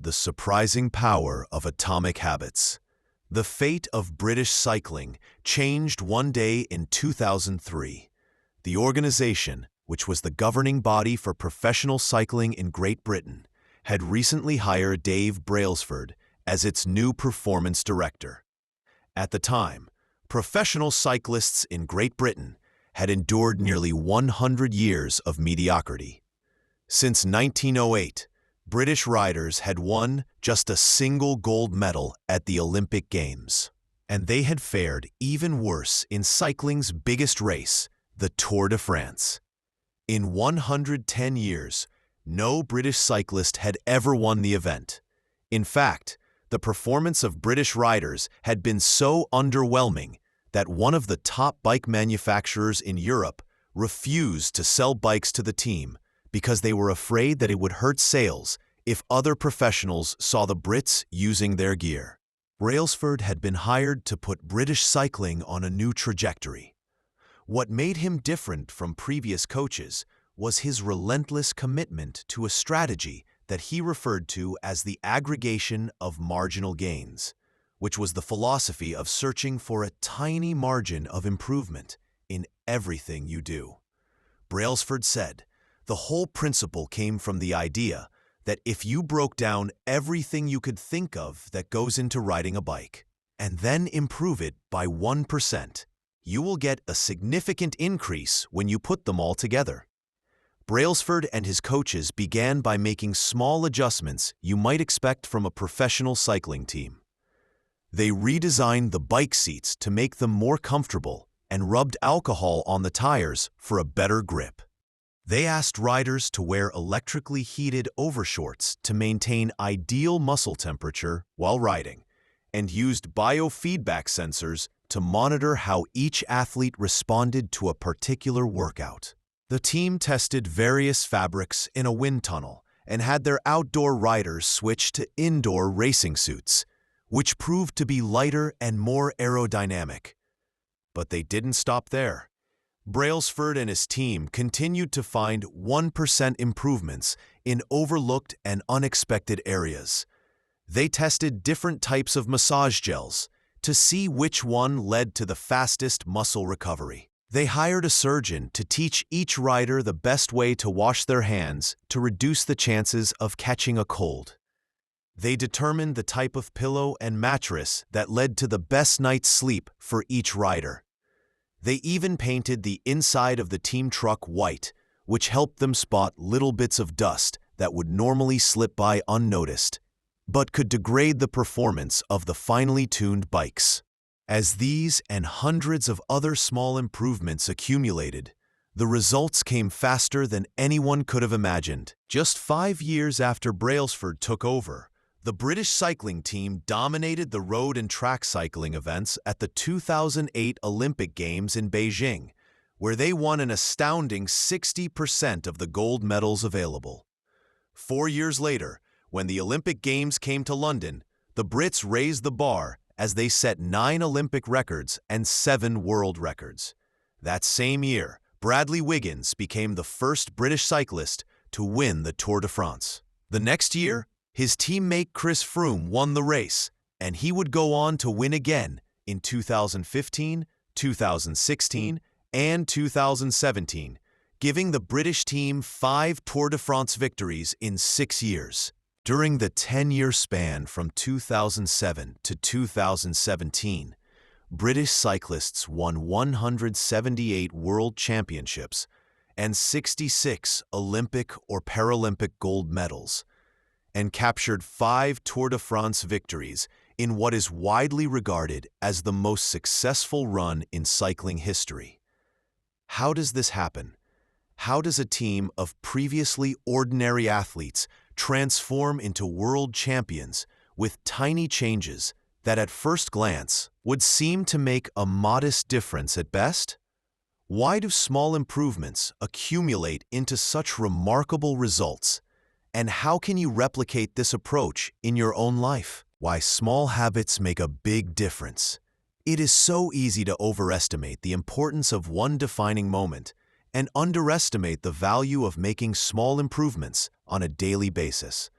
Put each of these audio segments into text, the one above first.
The surprising power of atomic habits. The fate of British cycling changed one day in 2003. The organization, which was the governing body for professional cycling in Great Britain, had recently hired Dave Brailsford as its new performance director. At the time, professional cyclists in Great Britain had endured nearly 100 years of mediocrity. Since 1908, British riders had won just a single gold medal at the Olympic Games, and they had fared even worse in cycling's biggest race, the Tour de France. In 110 years, no British cyclist had ever won the event. In fact, the performance of British riders had been so underwhelming that one of the top bike manufacturers in Europe refused to sell bikes to the team because they were afraid that it would hurt sales if other professionals saw the Brits using their gear. Brailsford had been hired to put British cycling on a new trajectory. What made him different from previous coaches was his relentless commitment to a strategy that he referred to as the aggregation of marginal gains, which was the philosophy of searching for a tiny margin of improvement in everything you do. Brailsford said, the whole principle came from the idea that if you broke down everything you could think of that goes into riding a bike, and then improve it by 1%, you will get a significant increase when you put them all together. Brailsford and his coaches began by making small adjustments you might expect from a professional cycling team. They redesigned the bike seats to make them more comfortable and rubbed alcohol on the tires for a better grip. They asked riders to wear electrically heated overshorts to maintain ideal muscle temperature while riding, and used biofeedback sensors to monitor how each athlete responded to a particular workout. The team tested various fabrics in a wind tunnel and had their outdoor riders switch to indoor racing suits, which proved to be lighter and more aerodynamic. But they didn't stop there. Brailsford and his team continued to find 1% improvements in overlooked and unexpected areas. They tested different types of massage gels to see which one led to the fastest muscle recovery. They hired a surgeon to teach each rider the best way to wash their hands to reduce the chances of catching a cold. They determined the type of pillow and mattress that led to the best night's sleep for each rider. They even painted the inside of the team truck white, which helped them spot little bits of dust that would normally slip by unnoticed, but could degrade the performance of the finely tuned bikes. As these and hundreds of other small improvements accumulated, the results came faster than anyone could have imagined. Just 5 years after Brailsford took over, the British cycling team dominated the road and track cycling events at the 2008 Olympic Games in Beijing, where they won an astounding 60% of the gold medals available. 4 years later, when the Olympic Games came to London, the Brits raised the bar as they set 9 Olympic records and 7 world records. That same year, Bradley Wiggins became the first British cyclist to win the Tour de France. The next year, his teammate Chris Froome won the race, and he would go on to win again in 2015, 2016, and 2017, giving the British team 5 Tour de France victories in 6 years. During the 10-year span from 2007 to 2017, British cyclists won 178 world championships and 66 Olympic or Paralympic gold medals, and captured 5 Tour de France victories in what is widely regarded as the most successful run in cycling history. How does this happen? How does a team of previously ordinary athletes transform into world champions with tiny changes that at first glance would seem to make a modest difference at best? Why do small improvements accumulate into such remarkable results? And how can you replicate this approach in your own life? Why small habits make a big difference. It is so easy to overestimate the importance of one defining moment and underestimate the value of making small improvements on a daily basis.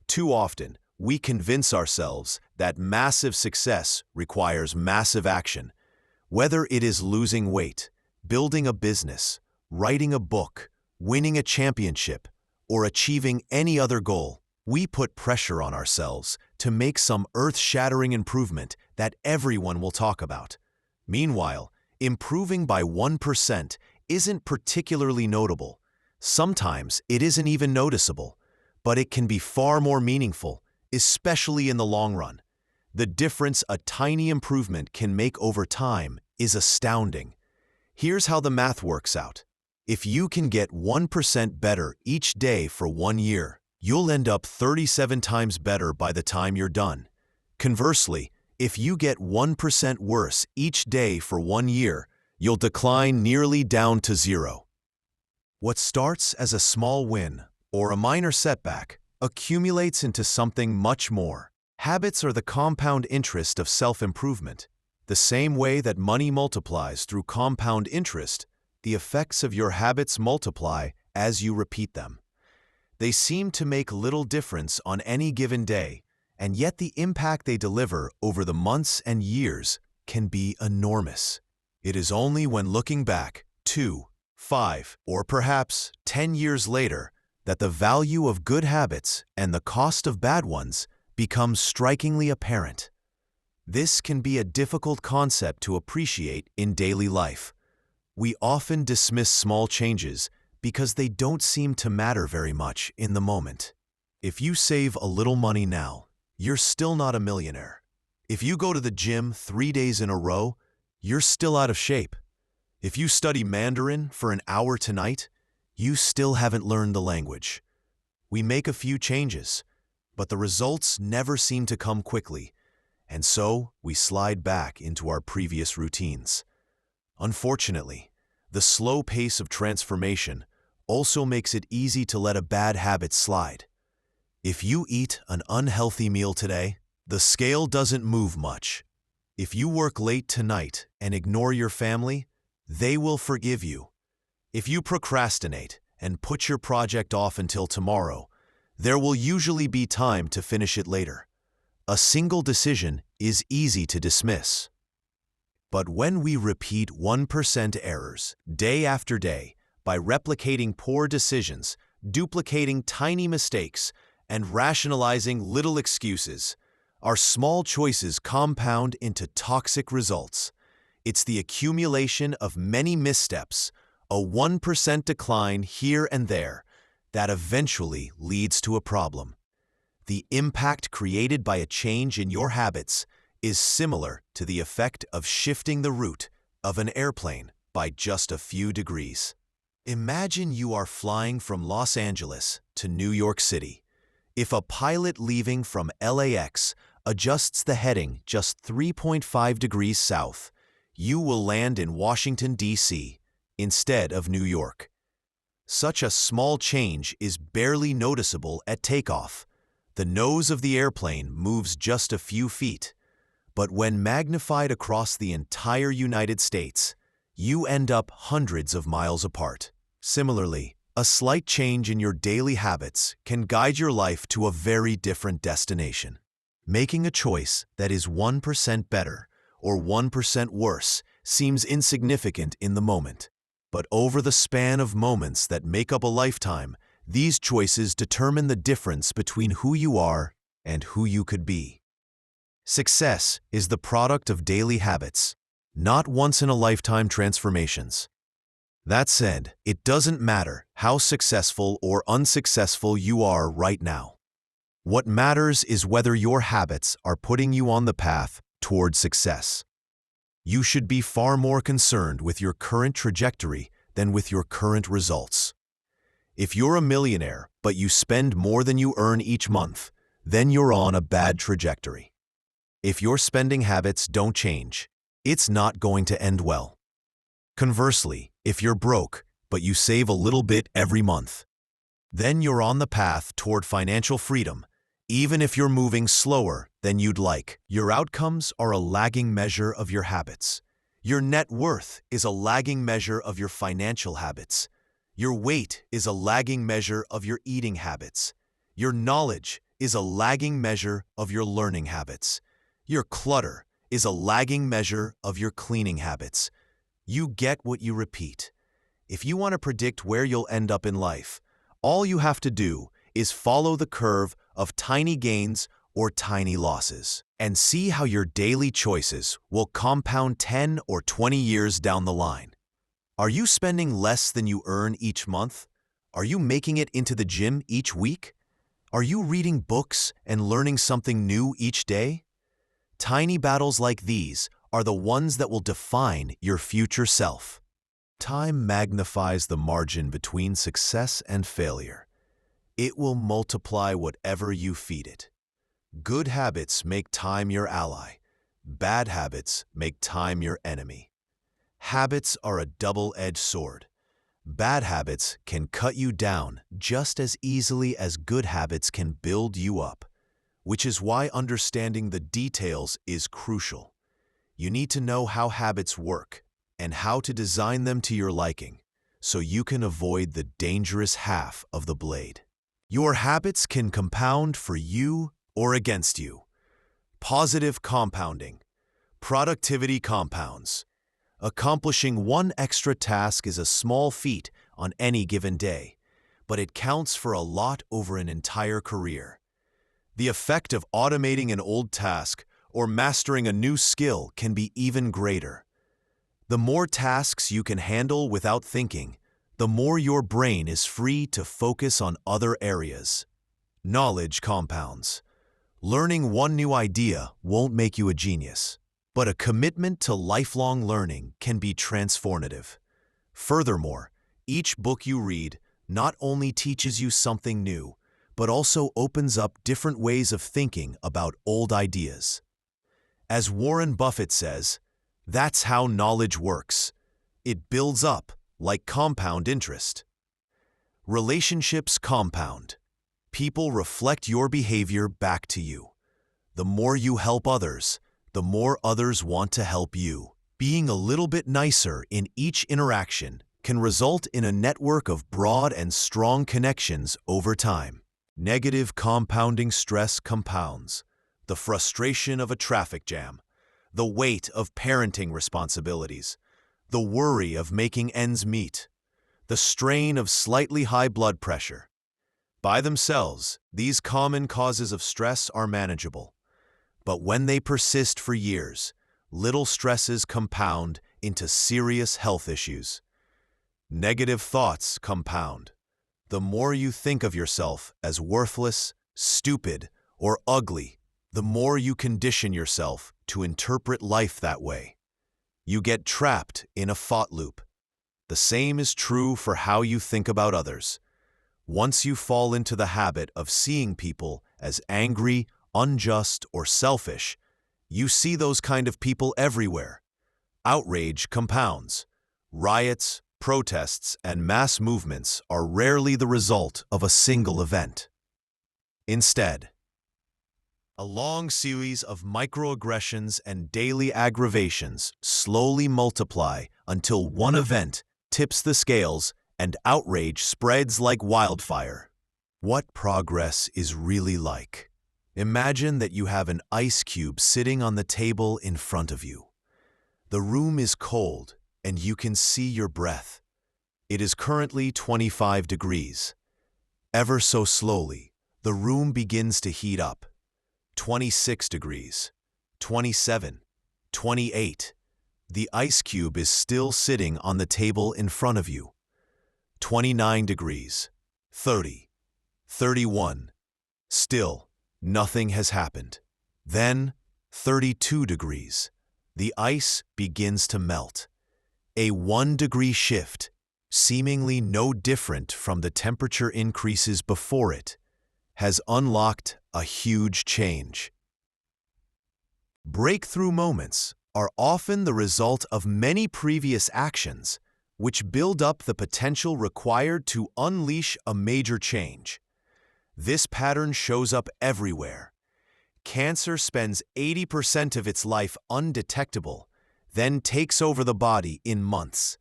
Too often, we convince ourselves that massive success requires massive action. Whether it is losing weight, building a business, writing a book, winning a championship, or achieving any other goal, we put pressure on ourselves to make some earth-shattering improvement that everyone will talk about. Meanwhile, improving by 1% isn't particularly notable. Sometimes it isn't even noticeable, but it can be far more meaningful, especially in the long run. The difference a tiny improvement can make over time is astounding. Here's how the math works out. If you can get 1% better each day for 1 year, you'll end up 37 times better by the time you're done. Conversely, if you get 1% worse each day for 1 year, you'll decline nearly down to zero. What starts as a small win or a minor setback accumulates into something much more. Habits are the compound interest of self-improvement. The same way that money multiplies through compound interest, the effects of your habits multiply as you repeat them. They seem to make little difference on any given day, and yet the impact they deliver over the months and years can be enormous. It is only when looking back 2, 5, or perhaps 10 years later that the value of good habits and the cost of bad ones becomes strikingly apparent. This can be a difficult concept to appreciate in daily life. We often dismiss small changes because they don't seem to matter very much in the moment. If you save a little money now, you're still not a millionaire. If you go to the gym 3 days in a row, you're still out of shape. If you study Mandarin for an hour tonight, you still haven't learned the language. We make a few changes, but the results never seem to come quickly, and so we slide back into our previous routines. Unfortunately, the slow pace of transformation also makes it easy to let a bad habit slide. If you eat an unhealthy meal today, the scale doesn't move much. If you work late tonight and ignore your family, they will forgive you. If you procrastinate and put your project off until tomorrow, there will usually be time to finish it later. A single decision is easy to dismiss. But when we repeat 1% errors day after day by replicating poor decisions, duplicating tiny mistakes, and rationalizing little excuses, our small choices compound into toxic results. It's the accumulation of many missteps, a 1% decline here and there, that eventually leads to a problem. The impact created by a change in your habits is similar to the effect of shifting the route of an airplane by just a few degrees. Imagine you are flying from Los Angeles to New York City. If a pilot leaving from LAX adjusts the heading just 3.5 degrees south, you will land in Washington, D.C., instead of New York. Such a small change is barely noticeable at takeoff. The nose of the airplane moves just a few feet, but when magnified across the entire United States, you end up hundreds of miles apart. Similarly, a slight change in your daily habits can guide your life to a very different destination. Making a choice that is 1% better or 1% worse seems insignificant in the moment. But over the span of moments that make up a lifetime, these choices determine the difference between who you are and who you could be. Success is the product of daily habits, not once-in-a-lifetime transformations. That said, it doesn't matter how successful or unsuccessful you are right now. What matters is whether your habits are putting you on the path toward success. You should be far more concerned with your current trajectory than with your current results. If you're a millionaire but you spend more than you earn each month, then you're on a bad trajectory. If your spending habits don't change, it's not going to end well. Conversely, if you're broke but you save a little bit every month, then you're on the path toward financial freedom, even if you're moving slower than you'd like. Your outcomes are a lagging measure of your habits. Your net worth is a lagging measure of your financial habits. Your weight is a lagging measure of your eating habits. Your knowledge is a lagging measure of your learning habits. Your clutter is a lagging measure of your cleaning habits. You get what you repeat. If you want to predict where you'll end up in life, all you have to do is follow the curve of tiny gains or tiny losses, and see how your daily choices will compound 10 or 20 years down the line. Are you spending less than you earn each month? Are you making it into the gym each week? Are you reading books and learning something new each day? Tiny battles like these are the ones that will define your future self. Time magnifies the margin between success and failure. It will multiply whatever you feed it. Good habits make time your ally. Bad habits make time your enemy. Habits are a double-edged sword. Bad habits can cut you down just as easily as good habits can build you up, which is why understanding the details is crucial. You need to know how habits work and how to design them to your liking, so you can avoid the dangerous half of the blade. Your habits can compound for you or against you. Positive compounding. Productivity compounds. Accomplishing one extra task is a small feat on any given day, but it counts for a lot over an entire career. The effect of automating an old task or mastering a new skill can be even greater. The more tasks you can handle without thinking, the more your brain is free to focus on other areas. Knowledge compounds. Learning one new idea won't make you a genius, but a commitment to lifelong learning can be transformative. Furthermore, each book you read not only teaches you something new, but also opens up different ways of thinking about old ideas. As Warren Buffett says, that's how knowledge works. It builds up like compound interest. Relationships compound. People reflect your behavior back to you. The more you help others, the more others want to help you. Being a little bit nicer in each interaction can result in a network of broad and strong connections over time. Negative compounding stress compounds. The frustration of a traffic jam, the weight of parenting responsibilities, the worry of making ends meet, the strain of slightly high blood pressure. By themselves, these common causes of stress are manageable. But when they persist for years, little stresses compound into serious health issues. Negative thoughts compound. The more you think of yourself as worthless, stupid, or ugly, the more you condition yourself to interpret life that way. You get trapped in a thought loop. The same is true for how you think about others. Once you fall into the habit of seeing people as angry, unjust, or selfish, you see those kind of people everywhere. Outrage compounds. Riots, protests, and mass movements are rarely the result of a single event. Instead, a long series of microaggressions and daily aggravations slowly multiply until one event tips the scales and outrage spreads like wildfire. What progress is really like? Imagine that you have an ice cube sitting on the table in front of you. The room is cold and you can see your breath. It is currently 25 degrees. Ever so slowly, the room begins to heat up. 26 degrees, 27, 28. The ice cube is still sitting on the table in front of you. 29 degrees, 30, 31. Still, nothing has happened. Then, 32 degrees. The ice begins to melt. A 1-degree shift, seemingly no different from the temperature increases before it, has unlocked a huge change. Breakthrough moments are often the result of many previous actions, which build up the potential required to unleash a major change. This pattern shows up everywhere. Cancer spends 80% of its life undetectable, then takes over the body in months.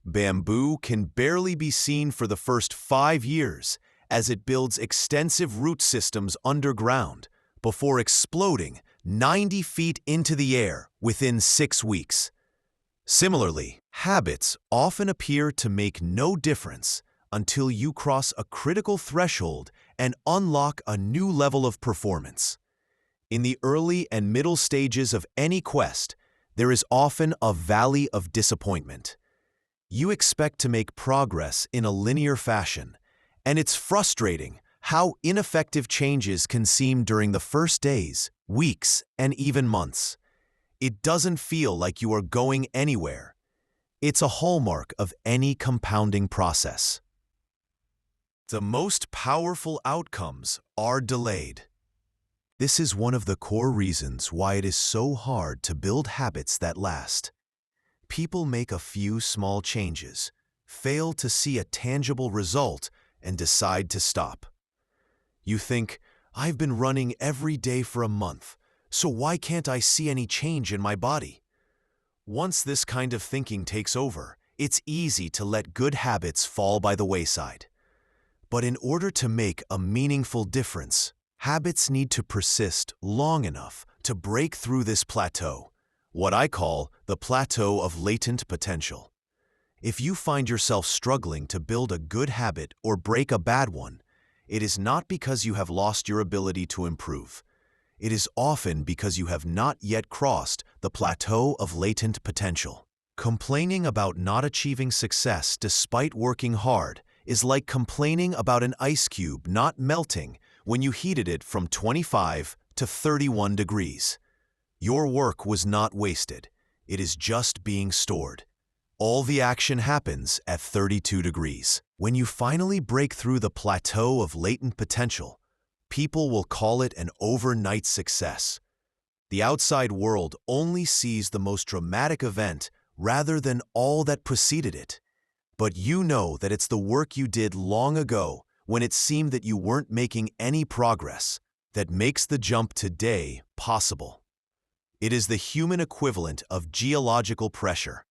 Bamboo can barely be seen for the first 5 years, as it builds extensive root systems underground before exploding 90 feet into the air within 6 weeks. Similarly, habits often appear to make no difference until you cross a critical threshold and unlock a new level of performance. In the early and middle stages of any quest, there is often a valley of disappointment. You expect to make progress in a linear fashion, and it's frustrating how ineffective changes can seem during the first days, weeks, and even months. It doesn't feel like you are going anywhere. It's a hallmark of any compounding process. The most powerful outcomes are delayed. This is one of the core reasons why it is so hard to build habits that last. People make a few small changes, fail to see a tangible result, and decide to stop. You think, I've been running every day for a month, so why can't I see any change in my body? Once this kind of thinking takes over, it's easy to let good habits fall by the wayside. But in order to make a meaningful difference, habits need to persist long enough to break through this plateau, what I call the plateau of latent potential. If you find yourself struggling to build a good habit or break a bad one, it is not because you have lost your ability to improve. It is often because you have not yet crossed the plateau of latent potential. Complaining about not achieving success despite working hard is like complaining about an ice cube not melting when you heated it from 25 to 31 degrees. Your work was not wasted. It is just being stored. All the action happens at 32 degrees. When you finally break through the plateau of latent potential, people will call it an overnight success. The outside world only sees the most dramatic event rather than all that preceded it. But you know that it's the work you did long ago when it seemed that you weren't making any progress that makes the jump today possible. It is the human equivalent of geological pressure.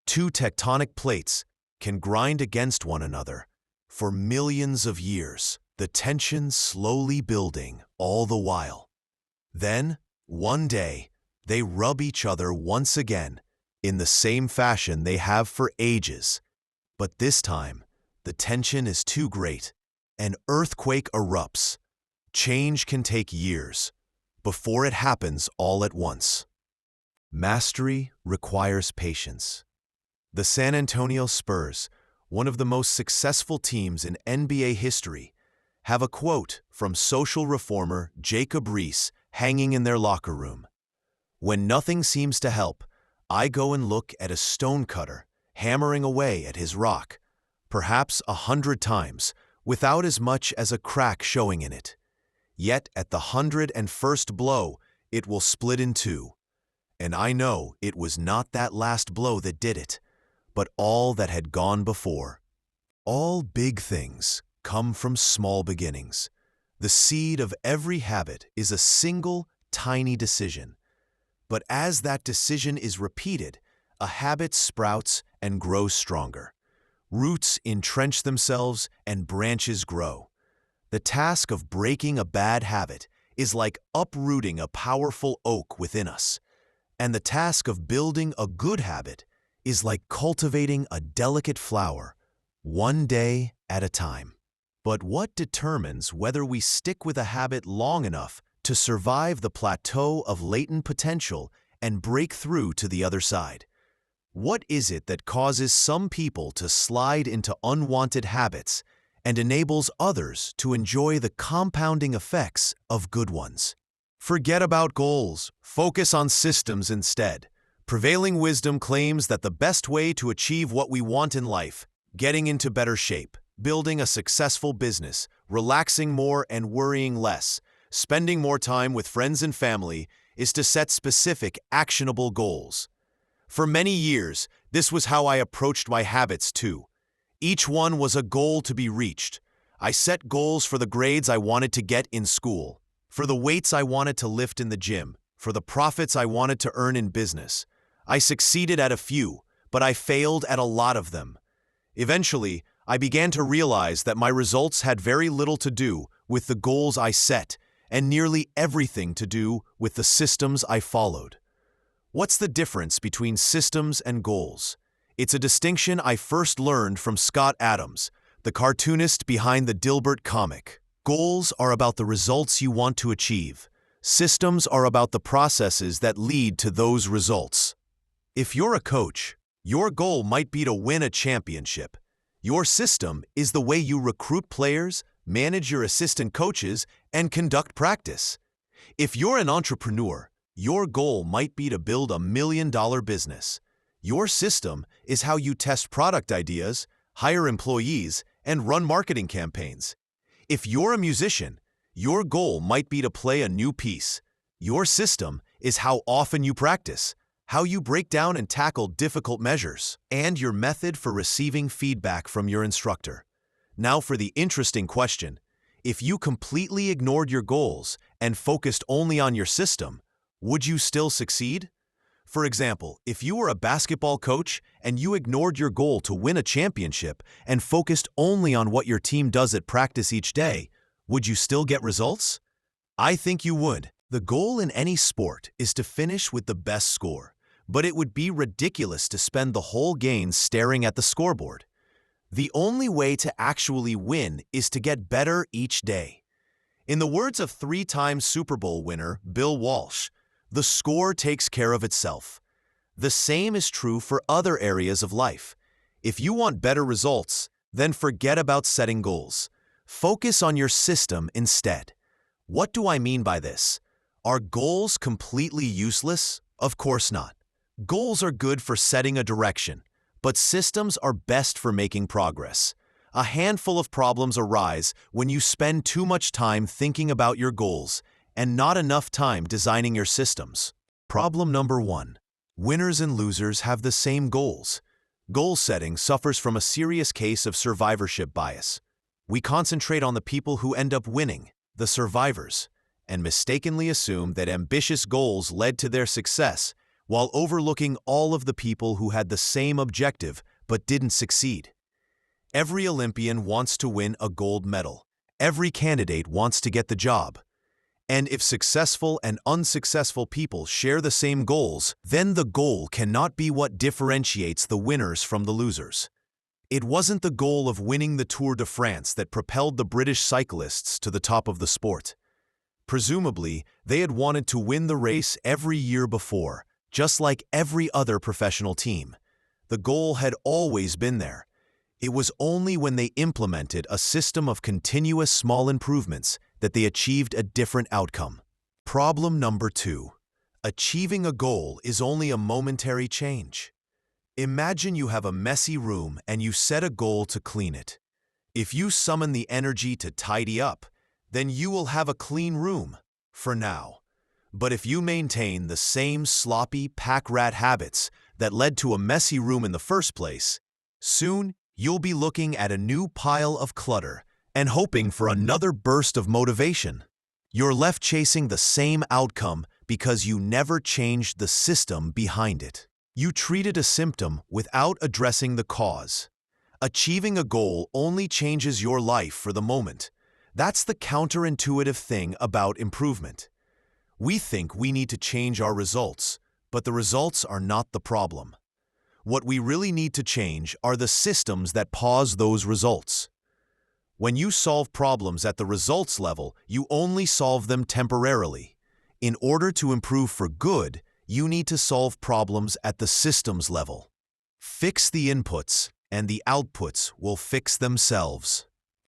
Two tectonic plates can grind against one another for millions of years, the tension slowly building all the while. Then, one day, they rub each other once again in the same fashion they have for ages. But this time, the tension is too great. An earthquake erupts. Change can take years before it happens all at once. Mastery requires patience. The San Antonio Spurs, one of the most successful teams in NBA history, have a quote from social reformer Jacob Riis hanging in their locker room. "When nothing seems to help, I go and look at a stonecutter hammering away at his rock, perhaps 100 times, without as much as a crack showing in it. Yet at the 101st blow, it will split in two. And I know it was not that last blow that did it, but all that had gone before." All big things come from small beginnings. The seed of every habit is a single, tiny decision. But as that decision is repeated, a habit sprouts and grows stronger. Roots entrench themselves and branches grow. The task of breaking a bad habit is like uprooting a powerful oak within us. And the task of building a good habit is like cultivating a delicate flower, one day at a time. But what determines whether we stick with a habit long enough to survive the plateau of latent potential and break through to the other side? What is it that causes some people to slide into unwanted habits and enables others to enjoy the compounding effects of good ones? Forget about goals. Focus on systems instead. Prevailing wisdom claims that the best way to achieve what we want in life, getting into better shape, building a successful business, relaxing more and worrying less, spending more time with friends and family, is to set specific, actionable goals. For many years, this was how I approached my habits too. Each one was a goal to be reached. I set goals for the grades I wanted to get in school, for the weights I wanted to lift in the gym, for the profits I wanted to earn in business. I succeeded at a few, but I failed at a lot of them. Eventually, I began to realize that my results had very little to do with the goals I set and nearly everything to do with the systems I followed. What's the difference between systems and goals? It's a distinction I first learned from Scott Adams, the cartoonist behind the Dilbert comic. Goals are about the results you want to achieve. Systems are about the processes that lead to those results. If you're a coach, your goal might be to win a championship. Your system is the way you recruit players, manage your assistant coaches, and conduct practice. If you're an entrepreneur, your goal might be to build $1 million business. Your system is how you test product ideas, hire employees, and run marketing campaigns. If you're a musician, your goal might be to play a new piece. Your system is how often you practice, how you break down and tackle difficult measures, and your method for receiving feedback from your instructor. Now for the interesting question. If you completely ignored your goals and focused only on your system, would you still succeed? For example, if you were a basketball coach and you ignored your goal to win a championship and focused only on what your team does at practice each day, would you still get results? I think you would. The goal in any sport is to finish with the best score, but it would be ridiculous to spend the whole game staring at the scoreboard. The only way to actually win is to get better each day. In the words of three-time Super Bowl winner Bill Walsh, the score takes care of itself. The same is true for other areas of life. If you want better results, then forget about setting goals. Focus on your system instead. What do I mean by this? Are goals completely useless? Of course not. Goals are good for setting a direction, but systems are best for making progress. A handful of problems arise when you spend too much time thinking about your goals and not enough time designing your systems. Problem number 1. Winners and losers have the same goals. Goal setting suffers from a serious case of survivorship bias. We concentrate on the people who end up winning, the survivors, and mistakenly assume that ambitious goals led to their success, while overlooking all of the people who had the same objective but didn't succeed. Every Olympian wants to win a gold medal. Every candidate wants to get the job. And if successful and unsuccessful people share the same goals, then the goal cannot be what differentiates the winners from the losers. It wasn't the goal of winning the Tour de France that propelled the British cyclists to the top of the sport. Presumably, they had wanted to win the race every year before, just like every other professional team. The goal had always been there. It was only when they implemented a system of continuous small improvements that they achieved a different outcome. Problem number 2. Achieving a goal is only a momentary change. Imagine you have a messy room and you set a goal to clean it. If you summon the energy to tidy up, then you will have a clean room, for now. But if you maintain the same sloppy pack-rat habits that led to a messy room in the first place, soon you'll be looking at a new pile of clutter and hoping for another burst of motivation. You're left chasing the same outcome because you never changed the system behind it. You treated a symptom without addressing the cause. Achieving a goal only changes your life for the moment. That's the counterintuitive thing about improvement. We think we need to change our results, but the results are not the problem. What we really need to change are the systems that pause those results. When you solve problems at the results level, you only solve them temporarily. In order to improve for good, you need to solve problems at the systems level. Fix the inputs, and the outputs will fix themselves.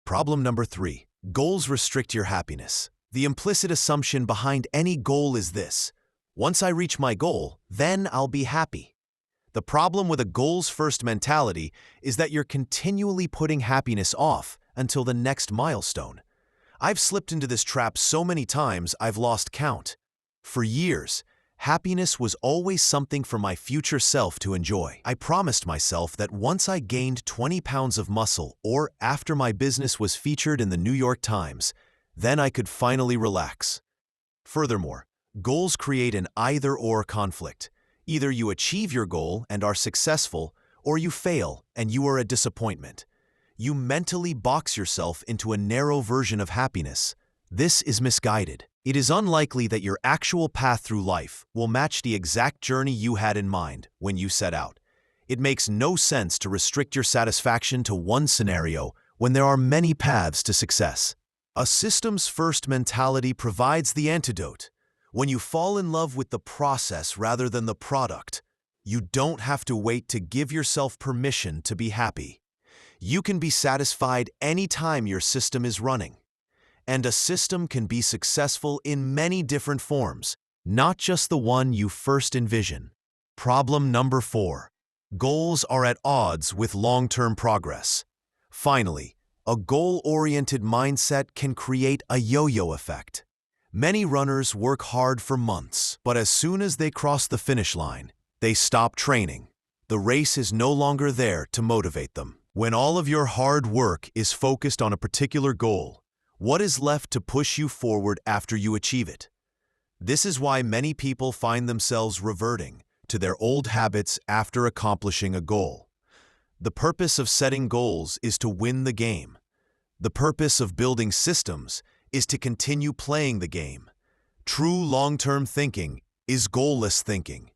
Problem number 3. Goals restrict your happiness. The implicit assumption behind any goal is this: once I reach my goal, then I'll be happy. The problem with a goals-first mentality is that you're continually putting happiness off until the next milestone. I've slipped into this trap so many times I've lost count. For years, happiness was always something for my future self to enjoy. I promised myself that once I gained 20 pounds of muscle or after my business was featured in the New York Times, then I could finally relax. Furthermore, goals create an either-or conflict. Either you achieve your goal and are successful, or you fail and you are a disappointment. You mentally box yourself into a narrow version of happiness. This is misguided. It is unlikely that your actual path through life will match the exact journey you had in mind when you set out. It makes no sense to restrict your satisfaction to one scenario when there are many paths to success. A systems-first mentality provides the antidote. When you fall in love with the process rather than the product, you don't have to wait to give yourself permission to be happy. You can be satisfied anytime your system is running. And a system can be successful in many different forms, not just the one you first envision. Problem number 4. Goals are at odds with long-term progress. Finally, a goal-oriented mindset can create a yo-yo effect. Many runners work hard for months, but as soon as they cross the finish line, they stop training. The race is no longer there to motivate them. When all of your hard work is focused on a particular goal, what is left to push you forward after you achieve it? This is why many people find themselves reverting to their old habits after accomplishing a goal. The purpose of setting goals is to win the game. The purpose of building systems is to continue playing the game. True long-term thinking is goalless thinking.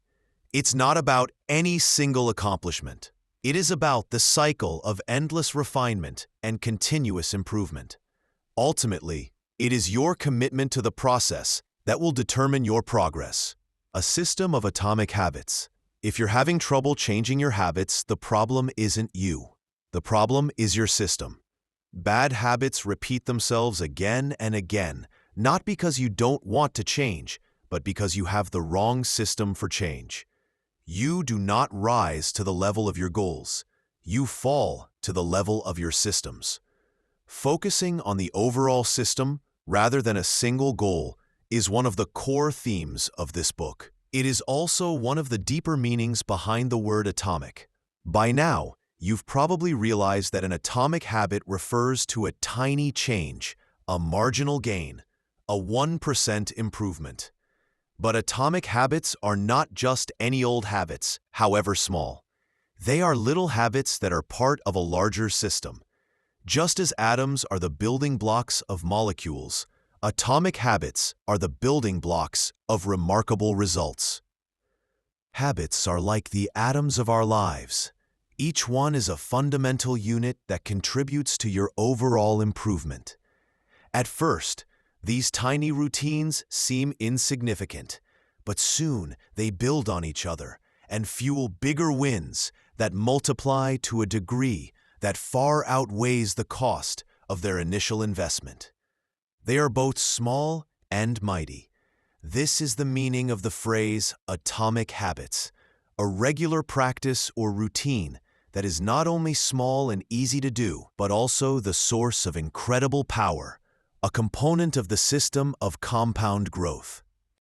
It's not about any single accomplishment. It is about the cycle of endless refinement and continuous improvement. Ultimately, it is your commitment to the process that will determine your progress. A system of atomic habits. If you're having trouble changing your habits, the problem isn't you. The problem is your system. Bad habits repeat themselves again and again, not because you don't want to change, but because you have the wrong system for change. You do not rise to the level of your goals. You fall to the level of your systems. Focusing on the overall system rather than a single goal is one of the core themes of this book. It is also one of the deeper meanings behind the word atomic. By now, you've probably realized that an atomic habit refers to a tiny change, a marginal gain, a 1% improvement. But atomic habits are not just any old habits, however small. They are little habits that are part of a larger system. Just as atoms are the building blocks of molecules, atomic habits are the building blocks of remarkable results. Habits are like the atoms of our lives. Each one is a fundamental unit that contributes to your overall improvement. At first, these tiny routines seem insignificant, but soon they build on each other and fuel bigger wins that multiply to a degree that far outweighs the cost of their initial investment. They are both small and mighty. This is the meaning of the phrase atomic habits, a regular practice or routine that is not only small and easy to do, but also the source of incredible power, a component of the system of compound growth.